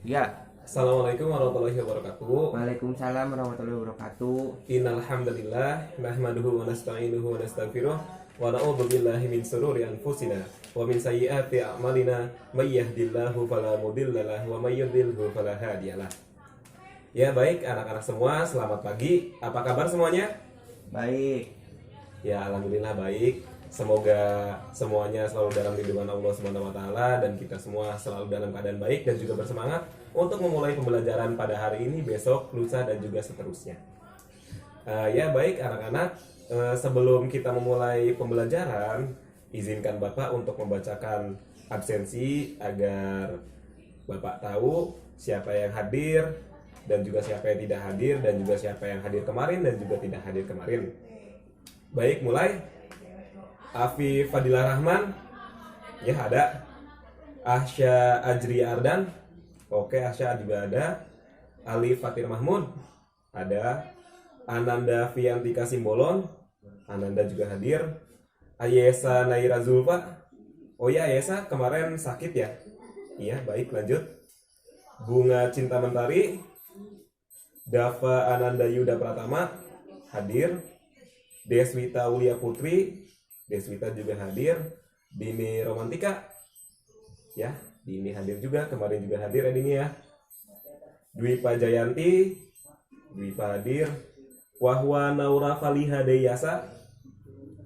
Ya, Assalamualaikum warahmatullahi wabarakatuh. Waalaikumsalam warahmatullahi wabarakatuh. Innal hamdalillah nahmaduhu wa nasta'inuhu wa nastaghfiruh wa na'udzu billahi min shururi anfusina wa min sayyiati a'malina may yahdihillahu fala mudhillalah wa may yudhlilhu fala hadiyalah. Ya baik anak-anak semua, selamat pagi. Apa kabar semuanya? Baik, Ya alhamdulillah baik. Semoga semuanya selalu dalam lindungan Allah Subhanahu wa taala dan kita semua selalu dalam keadaan baik dan juga bersemangat untuk memulai pembelajaran pada hari ini, besok, lusa dan juga seterusnya. Ya baik anak-anak, sebelum kita memulai pembelajaran, izinkan Bapak untuk membacakan absensi agar Bapak tahu siapa yang hadir dan juga siapa yang tidak hadir dan juga siapa yang hadir kemarin dan juga tidak hadir kemarin. Baik, mulai. Afi Fadilah Rahman, ya ada. Ahsya Ajri Ardan, oke Ahsya juga ada. Ali Fatir Mahmud, ada. Ananda Fiantika Simbolon, Ananda juga hadir. Ayesa Naira Zulfa, oh ya Ayesa kemarin sakit ya. Iya baik lanjut. Bunga Cinta Mentari, Dava Ananda Yuda Pratama hadir. Deswita Ulia Putri, Deswita juga hadir. Dini Romantika, ya Dini hadir juga, kemarin juga hadir ya Dini ya. Dwipa Jayanti, Dwipa hadir. Wahwa Naura Faliha Deyasa,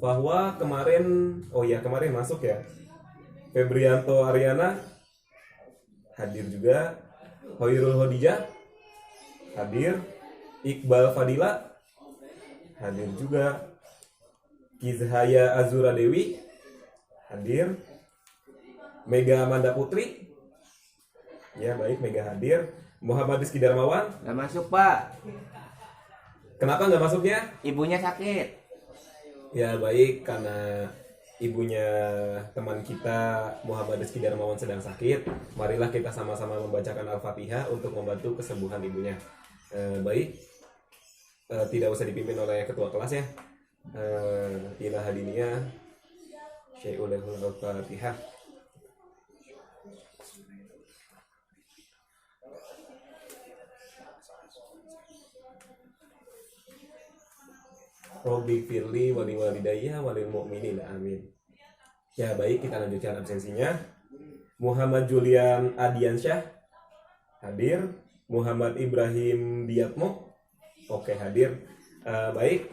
Wahwa kemarin, oh ya kemarin masuk ya. Febrianto Ariana hadir juga. Hoirul Hodijah hadir. Iqbal Fadila hadir juga. Kizhaya Azura Dewi hadir. Mega Amanda Putri, ya baik Mega hadir. Muhammad Rizky Darmawan, nggak masuk Pak. kenapa nggak masuknya? Ibunya sakit. Ya baik, karena ibunya teman kita Muhammad Rizky Darmawan sedang sakit. Marilah kita sama-sama membacakan Al-Fatihah untuk membantu kesembuhan ibunya. Baik, tidak usah dipimpin oleh ketua kelas ya. Ila hadiniya syai'ulahul Al-Fatihah. Robbi firli wali walidayya walil mu'minin amin. Ya baik, kita lanjutkan absensinya. Muhammad Julian Adiansyah hadir. Muhammad Ibrahim Diatmo, oke hadir. Baik,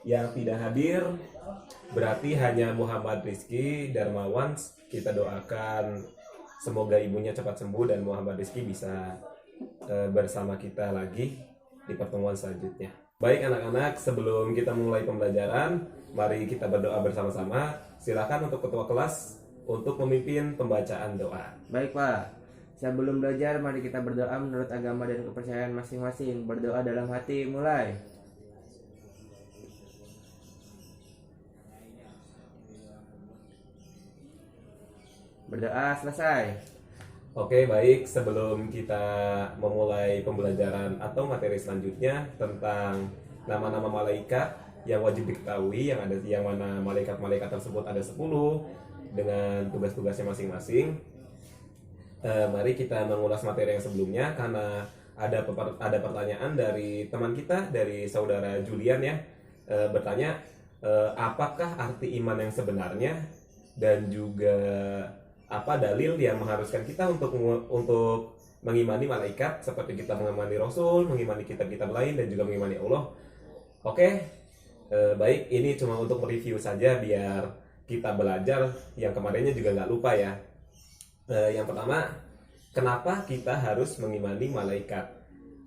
yang tidak hadir berarti hanya Muhammad Rizky Darmawan. Kita doakan semoga ibunya cepat sembuh dan Muhammad Rizky bisa bersama kita lagi di pertemuan selanjutnya. Baik anak-anak, sebelum kita mulai pembelajaran, mari kita berdoa bersama-sama. Silakan untuk ketua kelas untuk memimpin pembacaan doa. Baik Pak, sebelum belajar mari kita berdoa menurut agama dan kepercayaan masing-masing. Berdoa dalam hati, mulai. Berdoa selesai. Oke, baik. Sebelum kita memulai pembelajaran atau materi selanjutnya tentang nama-nama malaikat yang wajib diketahui, yang mana malaikat-malaikat tersebut ada 10 dengan tugas-tugasnya masing-masing. Mari kita mengulas materi yang sebelumnya karena ada pertanyaan dari teman kita, dari saudara Julian ya, bertanya apakah arti iman yang sebenarnya dan juga apa dalil yang mengharuskan kita untuk mengimani malaikat seperti kita mengimani Rasul, mengimani kitab-kitab lain dan juga mengimani Allah. Oke, baik, ini cuma untuk mereview saja biar kita belajar yang kemarinnya juga nggak lupa ya. Yang pertama, kenapa kita harus mengimani malaikat?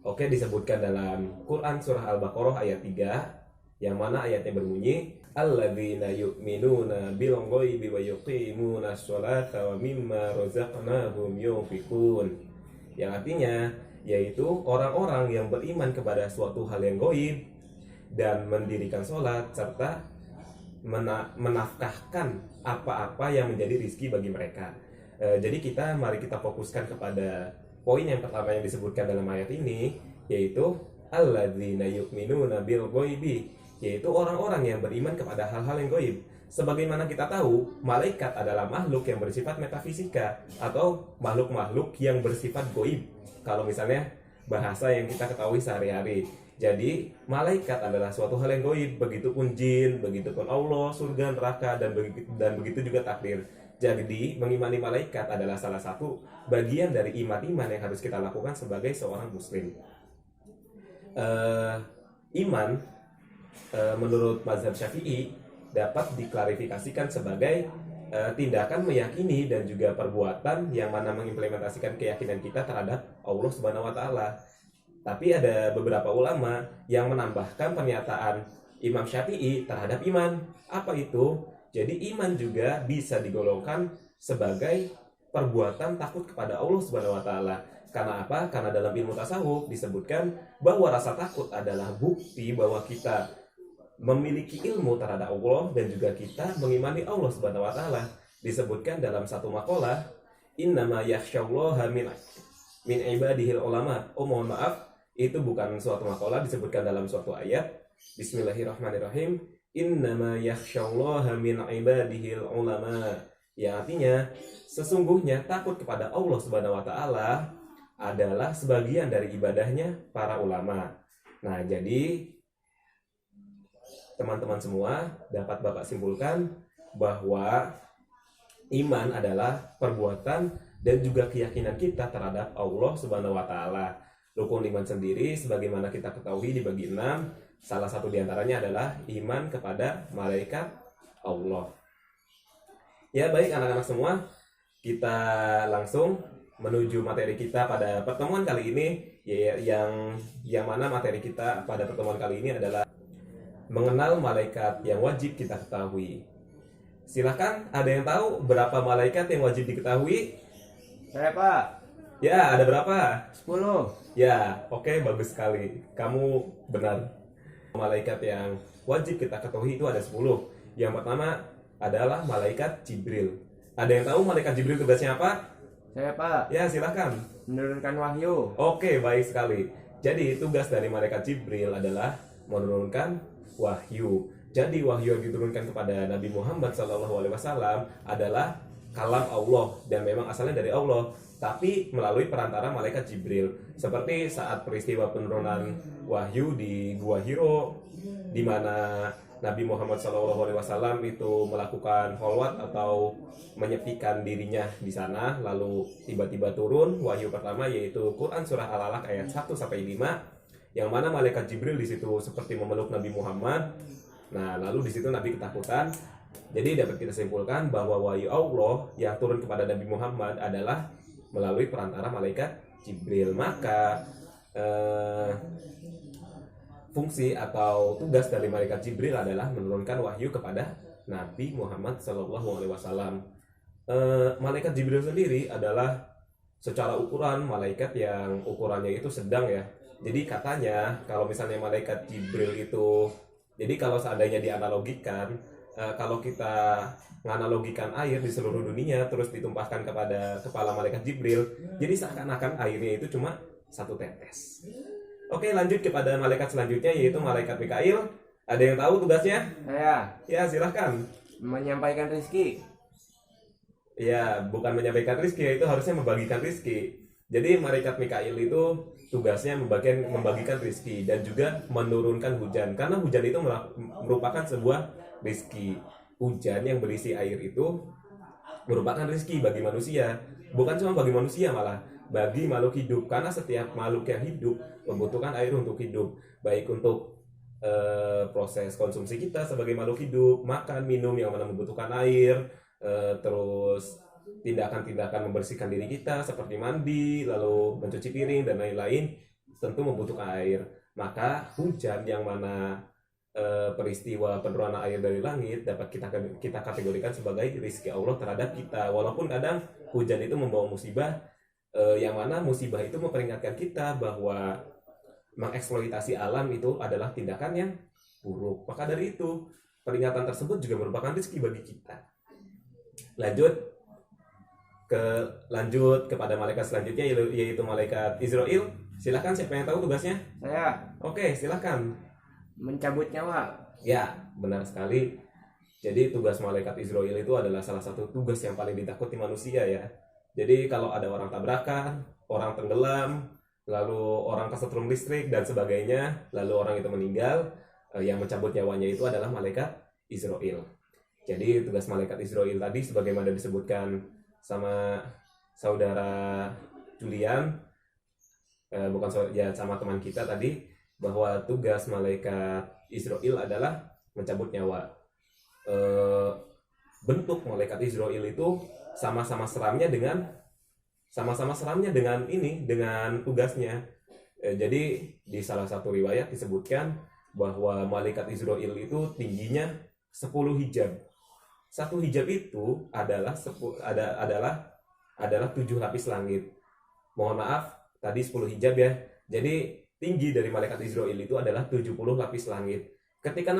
Oke, disebutkan dalam Quran surah Al-Baqarah ayat 3, yang mana ayatnya berbunyi alladzina yu'minuna bil ghaibi wa yuqimuna sholata wa mimma razaqnahum yunfiqun. Yang artinya yaitu orang-orang yang beriman kepada suatu hal yang gaib dan mendirikan sholat serta menafkahkan apa-apa yang menjadi rizki bagi mereka. Jadi mari kita fokuskan kepada poin yang pertama yang disebutkan dalam ayat ini, yaitu alladzina yu'minuna bil ghaibi, yaitu orang-orang yang beriman kepada hal-hal yang gaib. Sebagaimana kita tahu, malaikat adalah makhluk yang bersifat metafisika atau makhluk-makhluk yang bersifat goib. Kalau misalnya bahasa yang kita ketahui sehari-hari. Jadi, malaikat adalah suatu hal yang goib, begitupun jin, begitupun Allah, surga, neraka, dan begitu juga takdir. Jadi, mengimani malaikat adalah salah satu bagian dari iman-iman yang harus kita lakukan sebagai seorang muslim. Iman, menurut mazhab Syafi'i, dapat diklarifikasikan sebagai tindakan meyakini dan juga perbuatan yang mana mengimplementasikan keyakinan kita terhadap Allah Subhanahu wa taala. Tapi ada beberapa ulama yang menambahkan pernyataan Imam Syafi'i terhadap iman. Apa itu? Jadi iman juga bisa digolongkan sebagai perbuatan takut kepada Allah Subhanahu wa taala. Karena apa? Karena dalam ilmu tasawuf disebutkan bahwa rasa takut adalah bukti bahwa kita memiliki ilmu terhadap Allah dan juga kita mengimani Allah Subhanahu wa taala. Disebutkan dalam satu makalah, innama yakhsyallaha min ibadihil ulama. Oh, mohon maaf, itu bukan suatu makalah, disebutkan dalam suatu ayat. Bismillahirrahmanirrahim. Innama yakhsyallaha min ibadihil ulama. Yang artinya sesungguhnya takut kepada Allah Subhanahu wa taala adalah sebagian dari ibadahnya para ulama. Nah, jadi teman-teman semua, dapat Bapak simpulkan bahwa iman adalah perbuatan dan juga keyakinan kita terhadap Allah Subhanahu wa taala. Rukun iman sendiri sebagaimana kita ketahui dibagi 6. Salah satu diantaranya adalah iman kepada malaikat Allah. Ya, baik anak-anak semua, kita langsung menuju materi kita pada pertemuan kali ini, yang mana materi kita pada pertemuan kali ini adalah mengenal malaikat yang wajib kita ketahui. Silakan, ada yang tahu berapa malaikat yang wajib diketahui? Saya, Pak. Ya, ada berapa? 10. Ya, oke, bagus sekali. Kamu benar. Malaikat yang wajib kita ketahui itu ada 10. Yang pertama adalah malaikat Jibril. Ada yang tahu malaikat Jibril tugasnya apa? Saya, Pak. Ya, silakan. Menurunkan wahyu. Oke, baik sekali. Jadi, tugas dari malaikat Jibril adalah menurunkan wahyu. Jadi wahyu yang diturunkan kepada Nabi Muhammad SAW adalah kalam Allah dan memang asalnya dari Allah, tapi melalui perantara malaikat Jibril. Seperti saat peristiwa penurunan wahyu di Gua Hiro, di mana Nabi Muhammad SAW itu melakukan kholwat atau menyepikan dirinya di sana, lalu tiba-tiba turun wahyu pertama yaitu Quran surah Al-Alaq ayat 1-5. Yang mana malaikat Jibril di situ seperti memeluk Nabi Muhammad. Nah, lalu di situ Nabi ketakutan. Jadi dapat kita simpulkan bahwa wahyu Allah yang turun kepada Nabi Muhammad adalah melalui perantara malaikat Jibril. Maka fungsi atau tugas dari malaikat Jibril adalah menurunkan wahyu kepada Nabi Muhammad SAW. Malaikat Jibril sendiri adalah secara ukuran malaikat yang ukurannya itu sedang ya. Jadi katanya kalau misalnya malaikat Jibril itu, jadi kalau seandainya dianalogikan, kalau kita menganalogikan air di seluruh dunia terus ditumpahkan kepada kepala malaikat Jibril, jadi seakan-akan airnya itu cuma 1 tetes. Oke, lanjut kepada malaikat selanjutnya yaitu malaikat Mikail. Ada yang tahu tugasnya? Saya. Ya, silahkan. Menyampaikan rezeki. Ya, bukan menyampaikan rezeki, itu harusnya membagikan rezeki. Jadi malaikat Mikail itu tugasnya membagikan rezeki dan juga menurunkan hujan, karena hujan itu merupakan sebuah rezeki. Hujan yang berisi air itu merupakan rezeki bagi manusia, bukan cuma bagi manusia, malah bagi makhluk hidup, karena setiap makhluk yang hidup membutuhkan air untuk hidup, baik untuk proses konsumsi kita sebagai makhluk hidup, makan, minum yang mana membutuhkan air, terus tindakan-tindakan membersihkan diri kita seperti mandi, lalu mencuci piring dan lain-lain tentu membutuhkan air. Maka hujan yang mana peristiwa penurunan air dari langit dapat kita kategorikan sebagai rezeki Allah terhadap kita. Walaupun kadang hujan itu membawa musibah, yang mana musibah itu memperingatkan kita bahwa mengeksploitasi alam itu adalah tindakan yang buruk. Maka dari itu peringatan tersebut juga merupakan rezeki bagi kita. Lanjut kepada malaikat selanjutnya yaitu malaikat Israel. Silakan, siapa yang tahu tugasnya? Saya. Oke, silakan. Mencabut nyawa. Ya, benar sekali. Jadi tugas malaikat Israel itu adalah salah satu tugas yang paling ditakuti manusia ya. Jadi kalau ada orang tabrakan, orang tenggelam, lalu orang kesetrum listrik dan sebagainya, lalu orang itu meninggal, yang mencabut nyawanya itu adalah malaikat Israel. Jadi tugas malaikat Israel tadi sebagaimana disebutkan sama saudara Julian, sama teman kita tadi, bahwa tugas malaikat Israel adalah mencabut nyawa. Bentuk malaikat Israel itu sama-sama seramnya dengan tugasnya. Jadi di salah satu riwayat disebutkan bahwa malaikat Israel itu tingginya 10 hijab. Satu hijab itu adalah 7 lapis langit. Mohon maaf, tadi 10 hijab ya. Jadi tinggi dari malaikat Israel itu adalah 70 lapis langit. Ketika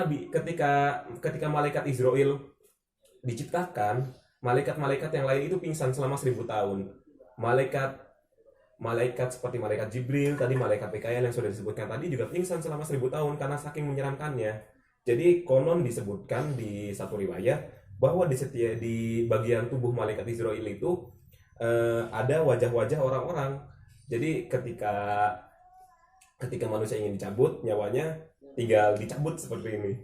malaikat Israel diciptakan, malaikat-malaikat yang lain itu pingsan selama 1000 tahun. Malaikat seperti malaikat Jibril, tadi malaikat Mikael yang sudah disebutkan tadi juga pingsan selama 1000 tahun karena saking menyeramkannya. Jadi konon disebutkan di satu riwayat bahwa di bagian tubuh malaikat Israel itu ada wajah-wajah orang-orang. Jadi ketika manusia ingin dicabut nyawanya, tinggal dicabut seperti ini.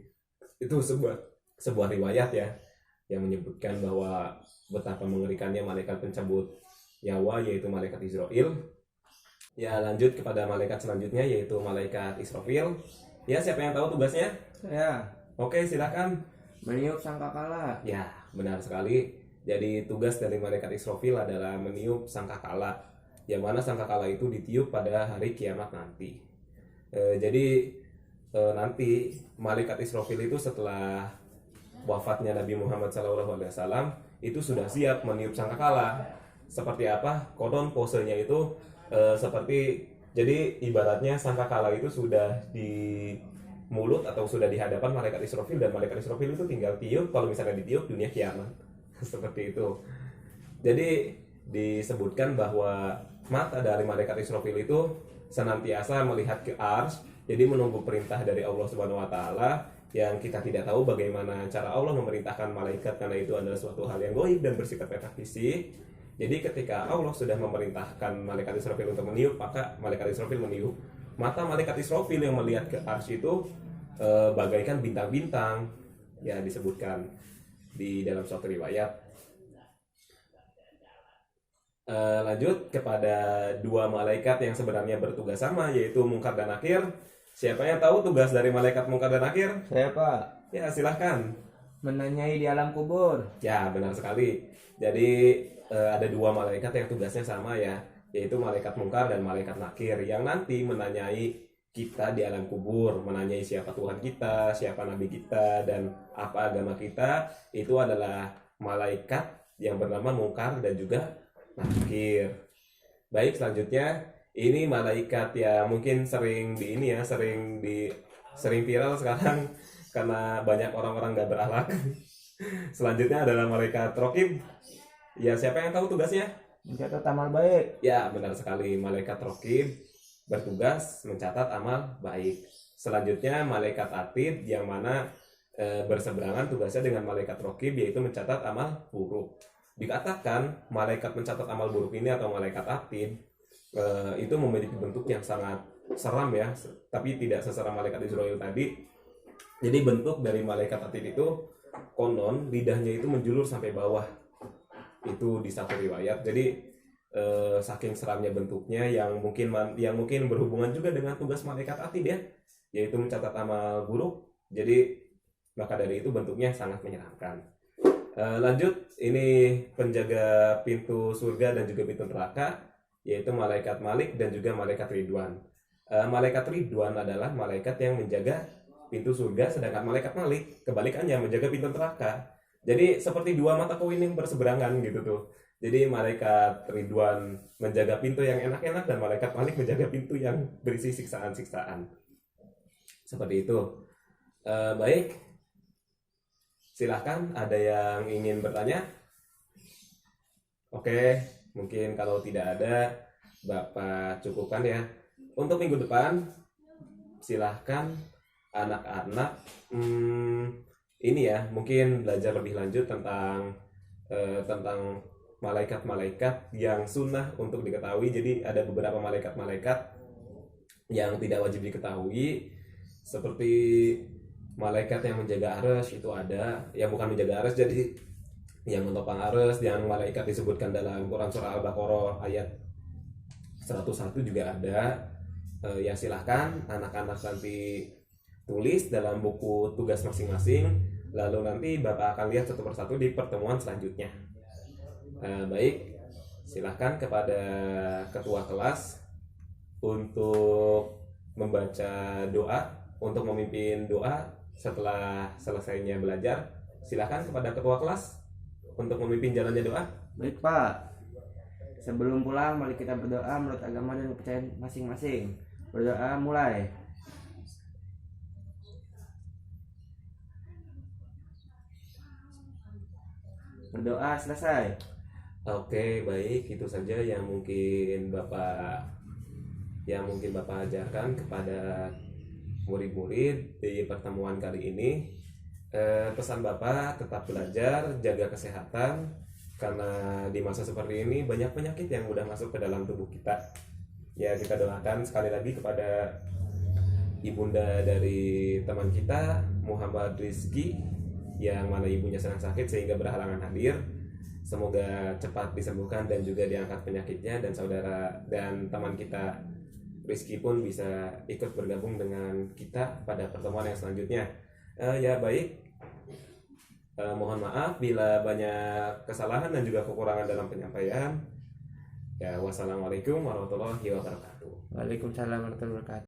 Itu sebuah riwayat ya yang menyebutkan bahwa betapa mengerikannya malaikat pencabut nyawa, yaitu malaikat Israel. Ya, lanjut kepada malaikat selanjutnya, yaitu malaikat Israfil. Ya, siapa yang tahu tugasnya? Saya. Oke, silakan. Meniup sangkakala. Ya, benar sekali. Jadi tugas dari malaikat Israfil adalah meniup sangkakala, yang mana sangkakala itu ditiup pada hari kiamat nanti. Jadi nanti malaikat Israfil itu setelah wafatnya Nabi Muhammad SAW itu sudah siap meniup sangkakala. Seperti apa? Konon posenya itu seperti, jadi ibaratnya sangkakala itu sudah di mulut atau sudah di hadapan malaikat Israfil, dan malaikat Israfil itu tinggal tiup. Kalau misalnya ditiup, dunia kiamat. Seperti itu. Jadi disebutkan bahwa mata dari malaikat Israfil itu senantiasa melihat ke Arsy, jadi menunggu perintah dari Allah Subhanahu wa taala, yang kita tidak tahu bagaimana cara Allah memerintahkan malaikat karena itu adalah suatu hal yang gaib dan bersifat metafisik. Jadi ketika Allah sudah memerintahkan malaikat Israfil untuk meniup, maka malaikat Israfil meniup. Mata malaikat Israfil yang melihat ke Arsy itu bagaikan bintang-bintang, ya disebutkan di dalam suatu riwayat. Lanjut kepada dua malaikat yang sebenarnya bertugas sama, yaitu Mungkar dan Nakir. Siapa yang tahu tugas dari malaikat Mungkar dan Nakir? Saya, Pak. Ya, silahkan. Menanyai di alam kubur. Ya, benar sekali. Jadi ada dua malaikat yang tugasnya sama ya, yaitu malaikat Mungkar dan malaikat Nakir, yang nanti menanyai kita di alam kubur, menanyai siapa Tuhan kita, siapa Nabi kita, dan apa agama kita. Itu adalah malaikat yang bernama Mungkar dan juga Nakir. Baik, selanjutnya ini malaikat ya mungkin sering viral sekarang karena banyak orang-orang gak berakhlak. Selanjutnya adalah malaikat Raqib. Ya, siapa yang tahu tugasnya? Mencatat amal baik. Ya, benar sekali. Malaikat Raqib bertugas mencatat amal baik. Selanjutnya malaikat Atid, yang mana berseberangan tugasnya dengan malaikat Raqib, yaitu mencatat amal buruk. Dikatakan malaikat mencatat amal buruk ini atau malaikat Atid itu memiliki bentuk yang sangat seram ya, tapi tidak seseram malaikat Israel tadi. Jadi bentuk dari malaikat Atid itu konon lidahnya itu menjulur sampai bawah. Itu di satu riwayat. Jadi saking seramnya bentuknya, yang mungkin berhubungan juga dengan tugas malaikat Atid ya, yaitu mencatat amal buruk. Jadi maka dari itu bentuknya sangat menyeramkan. Lanjut, ini penjaga pintu surga dan juga pintu neraka, yaitu malaikat Malik dan juga malaikat Ridwan. Malaikat Ridwan adalah malaikat yang menjaga pintu surga, sedangkan malaikat Malik kebalikannya menjaga pintu neraka. Jadi seperti dua mata koin yang berseberangan gitu tuh. Jadi malaikat Ridwan menjaga pintu yang enak-enak, dan malaikat Malik menjaga pintu yang berisi siksaan-siksaan. Seperti itu. Baik, silahkan, ada yang ingin bertanya? Oke, mungkin kalau tidak ada, Bapak cukupkan ya. Untuk minggu depan, silahkan anak-anak ini ya, mungkin belajar lebih lanjut tentang malaikat-malaikat yang sunnah untuk diketahui. Jadi ada beberapa malaikat-malaikat yang tidak wajib diketahui, seperti malaikat yang menjaga arsy itu ada, yang bukan menjaga arsy, jadi yang menopang arsy, yang malaikat disebutkan dalam Quran surah Al-Baqarah ayat 101 juga ada. Ya silahkan anak-anak nanti tulis dalam buku tugas masing-masing, lalu nanti Bapak akan lihat satu persatu di pertemuan selanjutnya. Baik, silahkan kepada ketua kelas untuk membaca doa, untuk memimpin doa setelah selesainya belajar. Silahkan kepada ketua kelas untuk memimpin jalannya doa. Baik Pak, sebelum pulang mari kita berdoa menurut agama dan kepercayaan masing-masing. Berdoa mulai. Berdoa selesai. Oke, baik, itu saja yang mungkin Bapak ajarkan kepada murid-murid di pertemuan kali ini. Pesan Bapak tetap belajar, jaga kesehatan, karena di masa seperti ini banyak penyakit yang mudah masuk ke dalam tubuh kita. Ya, kita doakan sekali lagi kepada ibunda dari teman kita, Muhammad Rizky, yang mana ibunya sedang sakit sehingga berhalangan hadir. Semoga cepat disembuhkan dan juga diangkat penyakitnya, dan saudara dan teman kita Rizky pun bisa ikut bergabung dengan kita pada pertemuan yang selanjutnya. Ya baik, mohon maaf bila banyak kesalahan dan juga kekurangan dalam penyampaian. Ya, wassalamualaikum warahmatullahi wabarakatuh. Waalaikumsalam warahmatullahi wabarakatuh.